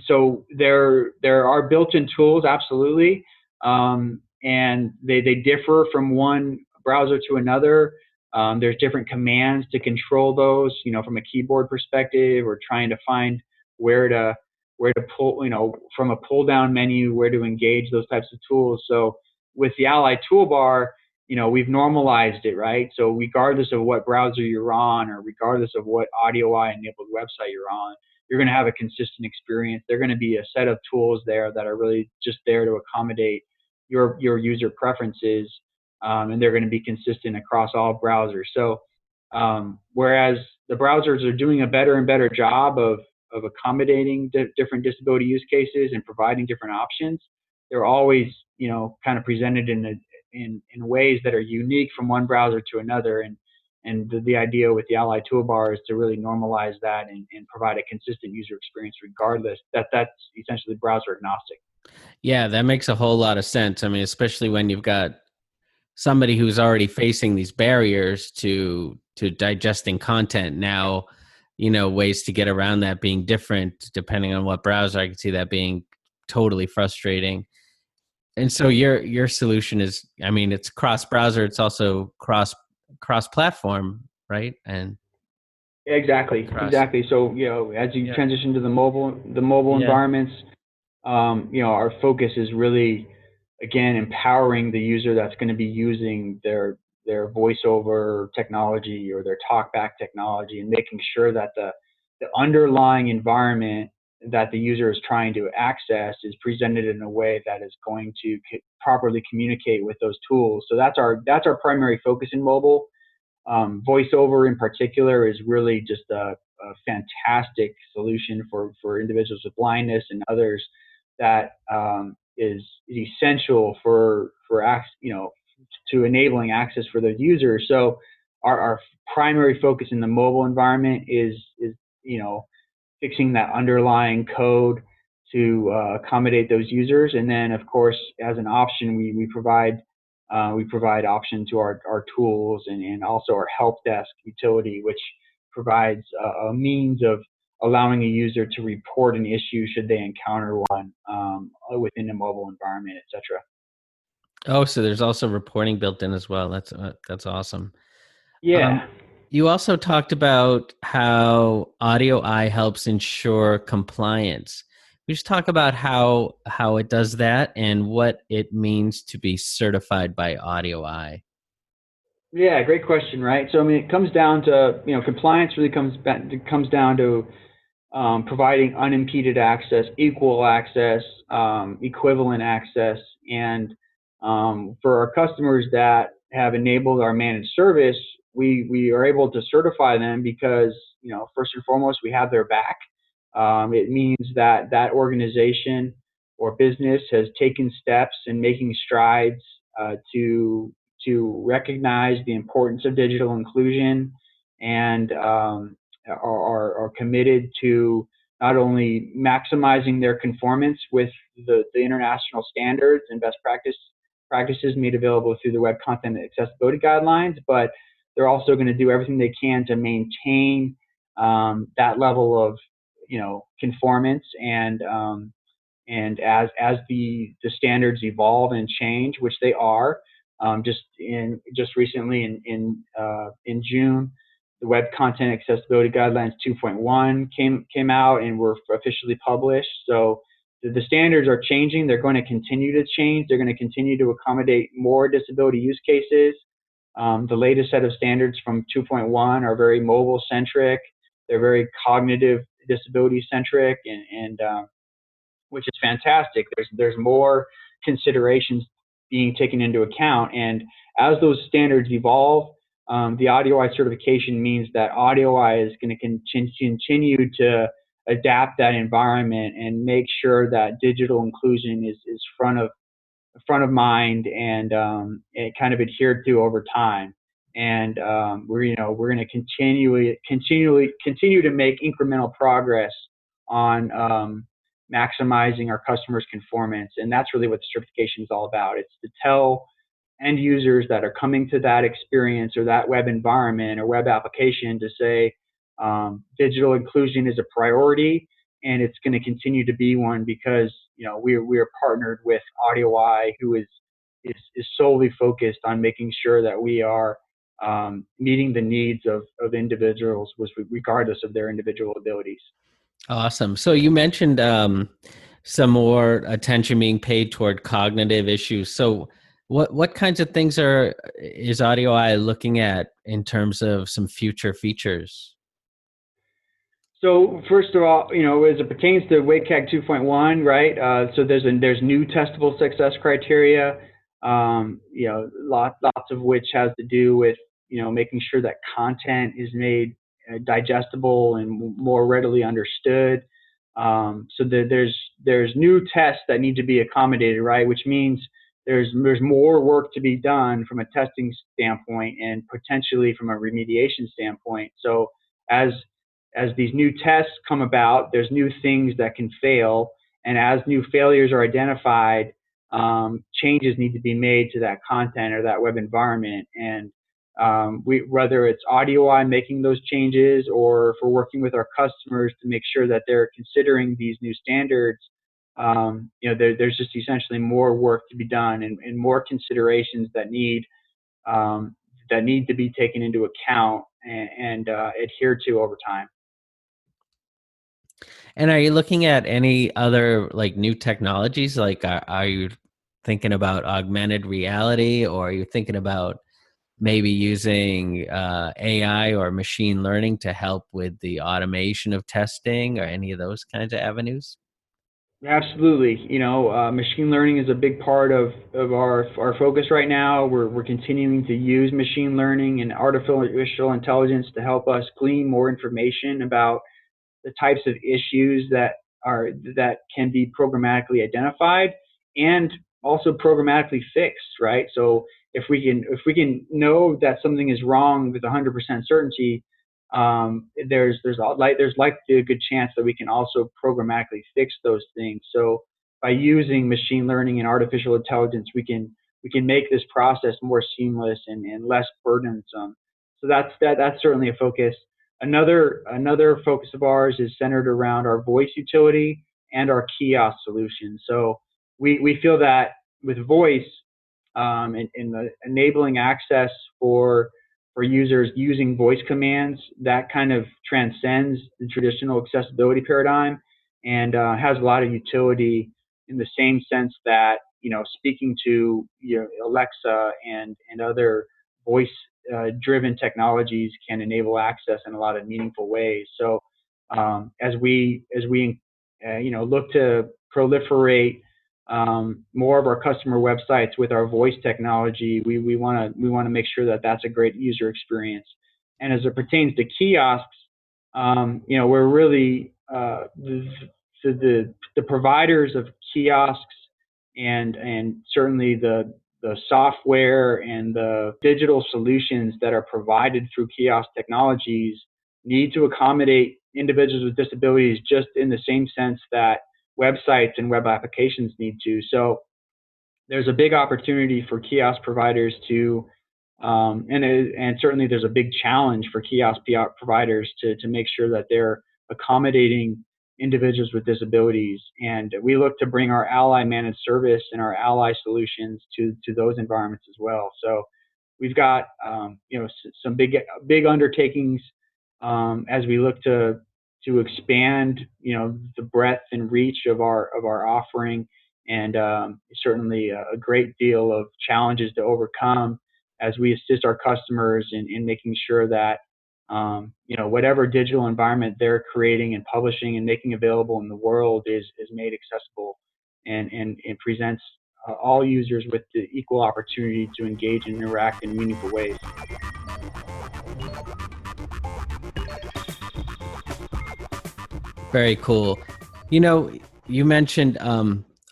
So there are built-in tools, absolutely, and they differ from one browser to another. There's different commands to control those, from a keyboard perspective, or trying to find where to pull, from a pull down menu, where to engage those types of tools. So with the Ally Toolbar, we've normalized it, right? So regardless of what browser you're on, or regardless of what AudioEye enabled website you're on, you're going to have a consistent experience. They're going to be a set of tools there that are really just there to accommodate your user preferences, and they're going to be consistent across all browsers. So whereas the browsers are doing a better and better job of accommodating different disability use cases and providing different options, they're always kind of presented in ways that are unique from one browser to another. And the idea with the Ally Toolbar is to really normalize that and provide a consistent user experience regardless. That's essentially browser agnostic. Yeah, that makes a whole lot of sense. I mean, especially when you've got somebody who's already facing these barriers to digesting content. Now, ways to get around that being different depending on what browser. I can see that being totally frustrating. And so your solution is, I mean, it's cross browser, it's also cross platform, right? And Exactly, cross, exactly. So, as you yeah, transition to the mobile yeah. environments, our focus is really, again, empowering the user that's going to be using their voiceover technology or their talkback technology, and making sure that the underlying environment that the user is trying to access is presented in a way that is going to properly communicate with those tools. So that's our primary focus in mobile. VoiceOver in particular is really just a fantastic solution for individuals with blindness and others that is essential to enabling access for those users. So our primary focus in the mobile environment is fixing that underlying code to accommodate those users. And then, of course, as an option, we provide option to our tools and also our help desk utility, which provides a means of allowing a user to report an issue should they encounter one within a mobile environment, etc. Oh, so there's also reporting built in as well. That's awesome. Um, Yeah. you also talked about how AudioEye helps ensure compliance. We just talk about how it does that and what it means to be certified by AudioEye. Yeah, great question, right? So I mean, it comes down to compliance really comes down to providing unimpeded access, equal access, equivalent access, and for our customers that have enabled our managed service, we are able to certify them because first and foremost we have their back. It means that that organization or business has taken steps in making strides to recognize the importance of digital inclusion and are committed to not only maximizing their conformance with the international standards and best practices made available through the Web Content Accessibility Guidelines, but they're also going to do everything they can to maintain that level of conformance and as the standards evolve and change, which they are, just recently in June, the Web Content Accessibility Guidelines 2.1 came out and were officially published. So the standards are changing. They're going to continue to change. They're going to continue to accommodate more disability use cases. The latest set of standards from 2.1 are very mobile centric. They're very cognitive disability centric, and which is fantastic. There's more considerations being taken into account, and as those standards evolve, the AudioEye certification means that AudioEye is going to continue to adapt that environment and make sure that digital inclusion is front of mind and kind of adhered to over time. And we're going to continue to make incremental progress on maximizing our customers' conformance, and that's really what the certification is all about. It's to tell end users that are coming to that experience or that web environment or web application to say digital inclusion is a priority and it's going to continue to be one because we're partnered with AudioEye, who is solely focused on making sure that we are meeting the needs of individuals regardless of their individual abilities. Awesome. So you mentioned some more attention being paid toward cognitive issues. So what kinds of things is AudioEye looking at in terms of some future features? So first of all, as it pertains to WCAG 2.1, right? So there's new testable success criteria. Lots of which has to do with making sure that content is made digestible and more readily understood. So there's new tests that need to be accommodated, right? Which means there's more work to be done from a testing standpoint and potentially from a remediation standpoint. So as these new tests come about, there's new things that can fail, and as new failures are identified, changes need to be made to that content or that web environment. And whether it's AudioEye making those changes or if we're working with our customers to make sure that they're considering these new standards, there's just essentially more work to be done, and more considerations um, that need to be taken into account and adhered to over time. And are you looking at any other like new technologies? Like, are you thinking about augmented reality, or are you thinking about maybe using AI or machine learning to help with the automation of testing, or any of those kinds of avenues? Absolutely. Machine learning is a big part of our focus right now. We're continuing to use machine learning and artificial intelligence to help us glean more information about the types of issues that can be programmatically identified and also programmatically fixed, right? So if we can know that something is wrong with 100% certainty, there's likely a good chance that we can also programmatically fix those things. So by using machine learning and artificial intelligence, we can make this process more seamless and less burdensome. So that's certainly a focus. Another focus of ours is centered around our voice utility and our kiosk solution. So we feel that with voice, and the enabling access for users using voice commands, that kind of transcends the traditional accessibility paradigm, and has a lot of utility in the same sense that speaking to Alexa and other voice driven technologies can enable access in a lot of meaningful ways. So as we look to proliferate more of our customer websites with our voice technology, we want to make sure that that's a great user experience. And as it pertains to kiosks, we're really the providers of kiosks and certainly the software and the digital solutions that are provided through kiosk technologies need to accommodate individuals with disabilities just in the same sense that websites and web applications need to. So there's a big opportunity for kiosk providers to, and certainly there's a big challenge for kiosk providers to make sure that they're accommodating individuals with disabilities. And we look to bring our Ally managed service and our Ally solutions to those environments as well. So we've got some big undertakings as we look to expand the breadth and reach of our offering, and certainly a great deal of challenges to overcome as we assist our customers in making sure that whatever digital environment they're creating and publishing and making available in the world is made accessible and presents all users with the equal opportunity to engage and interact in meaningful ways. Very cool. You know, you mentioned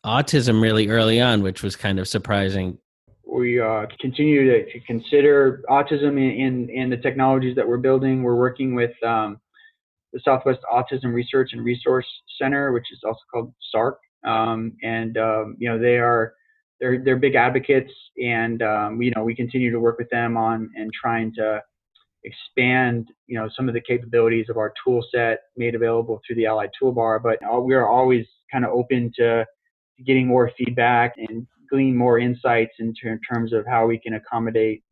autism really early on, which was kind of surprising. We continue to consider autism in the technologies that we're building. We're working with the Southwest Autism Research and Resource Center, which is also called SARC, they're big advocates, and we continue to work with them on and trying to expand some of the capabilities of our tool set made available through the Ally Toolbar. But we are always kind of open to getting more feedback and glean more insights in terms of how we can accommodate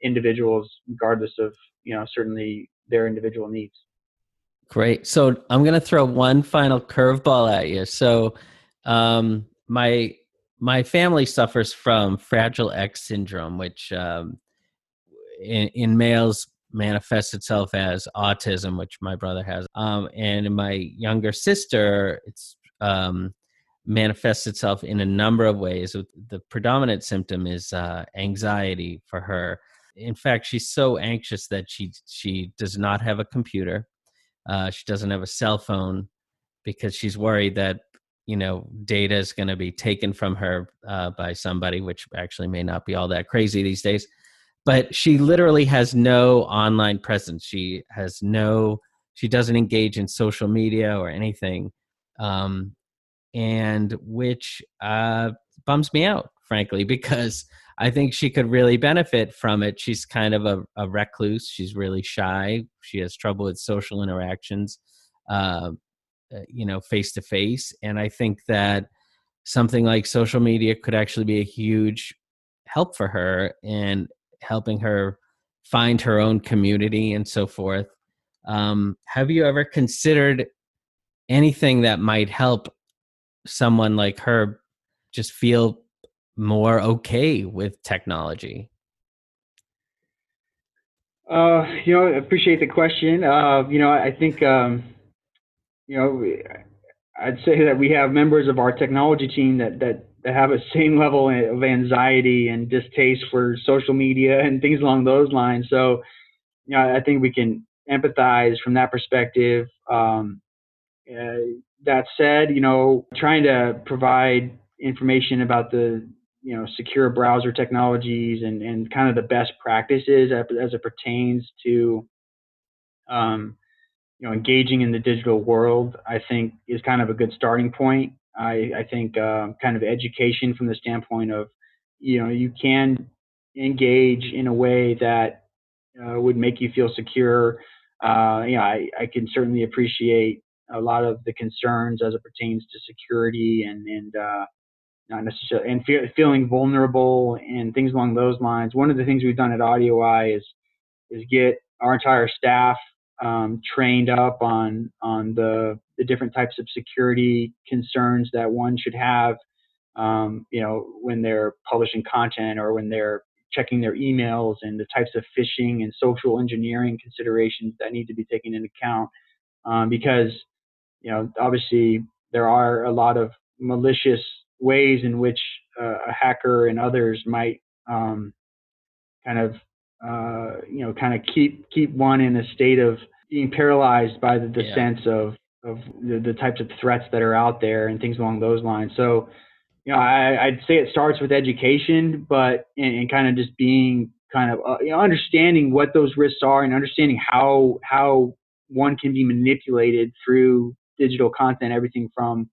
individuals regardless of certainly their individual needs. Great. So I'm going to throw one final curveball at you. So my family suffers from Fragile X syndrome, which in males manifests itself as autism, which my brother has. And in my younger sister, it's manifests itself in a number of ways. The predominant symptom is anxiety for her. In fact, she's so anxious that she does not have a computer. She doesn't have a cell phone because she's worried that data is going to be taken from her by somebody, which actually may not be all that crazy these days. But she literally has no online presence. She doesn't engage in social media or anything, and which bums me out, frankly, because I think she could really benefit from it. She's kind of a recluse. She's really shy. She has trouble with social interactions. face to face. And I think that something like social media could actually be a huge help for her in helping her find her own community and so forth. Have you ever considered anything that might help someone like her just feel more okay with technology? I appreciate the question. I think, I'd say that we have members of our technology team that have a same level of anxiety and distaste for social media and things along those lines. So, I think we can empathize from that perspective. That said, trying to provide information about the secure browser technologies and kind of the best practices as it pertains to um, engaging in the digital world, I think is kind of a good starting point. I think kind of education from the standpoint of, you can engage in a way that would make you feel secure. I can certainly appreciate a lot of the concerns as it pertains to security and not necessarily and feeling vulnerable and things along those lines. One of the things we've done at AudioEye is get our entire staff trained up on the different types of security concerns that one should have, when they're publishing content or when they're checking their emails, and the types of phishing and social engineering considerations that need to be taken into account. Because, obviously there are a lot of malicious ways in which a hacker and others might kind of keep one in a state of being paralyzed by the Yeah. sense of the types of threats that are out there and things along those lines. So, I'd say it starts with education, but and kind of just being kind of understanding what those risks are and understanding how one can be manipulated through digital content, everything from,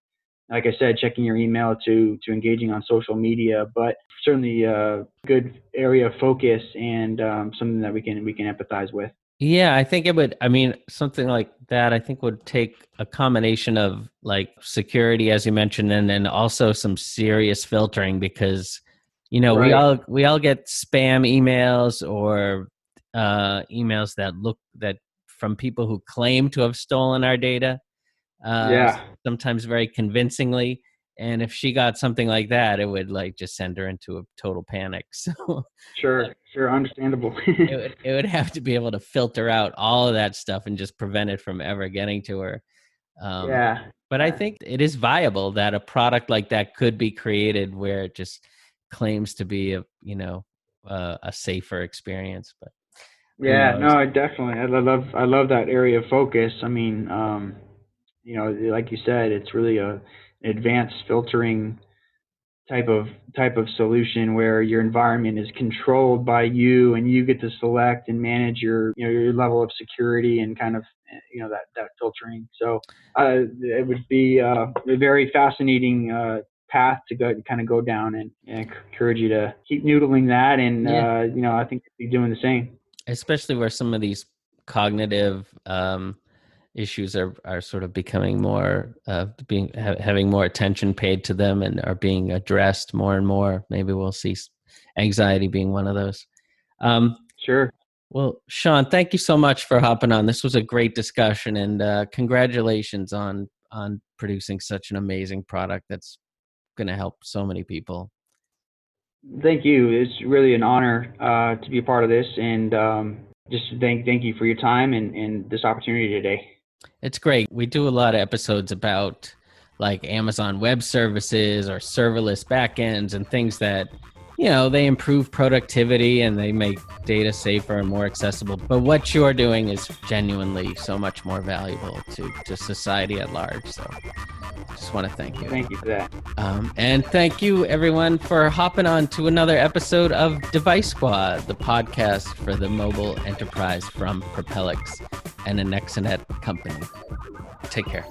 like I said, checking your email to engaging on social media. But certainly a good area of focus and something that we can empathize with. Yeah, I think something like that, I think would take a combination of like security, as you mentioned, and then also some serious filtering because, we Right. all get spam emails or emails that from people who claim to have stolen our data, uh, Yeah. sometimes very convincingly. And if she got something like that, it would like just send her into a total panic. So Sure. Sure. Understandable. it would have to be able to filter out all of that stuff and just prevent it from ever getting to her. Um, Yeah. but I Yeah. think it is viable that a product like that could be created where it just claims to be a safer experience. But who Yeah. knows? No, definitely. I love that area of focus. I mean, like you said, it's really an advanced filtering type of solution where your environment is controlled by you and you get to select and manage your level of security and kind of that filtering. So it would be a very fascinating path to go down, and encourage you to keep noodling that, and Yeah, I think you'd be doing the same. especially where some of these cognitive issues are sort of becoming more having more attention paid to them and are being addressed more and more. Maybe we'll see anxiety being one of those. Um, Sure. well, Sean, thank you so much for hopping on. This was a great discussion, and congratulations on producing such an amazing product that's going to help so many people. Thank you. It's really an honor to be a part of this, and just thank you for your time and this opportunity today. It's great. We do a lot of episodes about like Amazon Web Services or serverless backends and things that, they improve productivity and they make data safer and more accessible. But what you're doing is genuinely so much more valuable to society at large. So just want to thank you. Thank you for that. And thank you, everyone, for hopping on to another episode of Device Squad, the podcast for the mobile enterprise from Propelics and Anexinet company. Take care.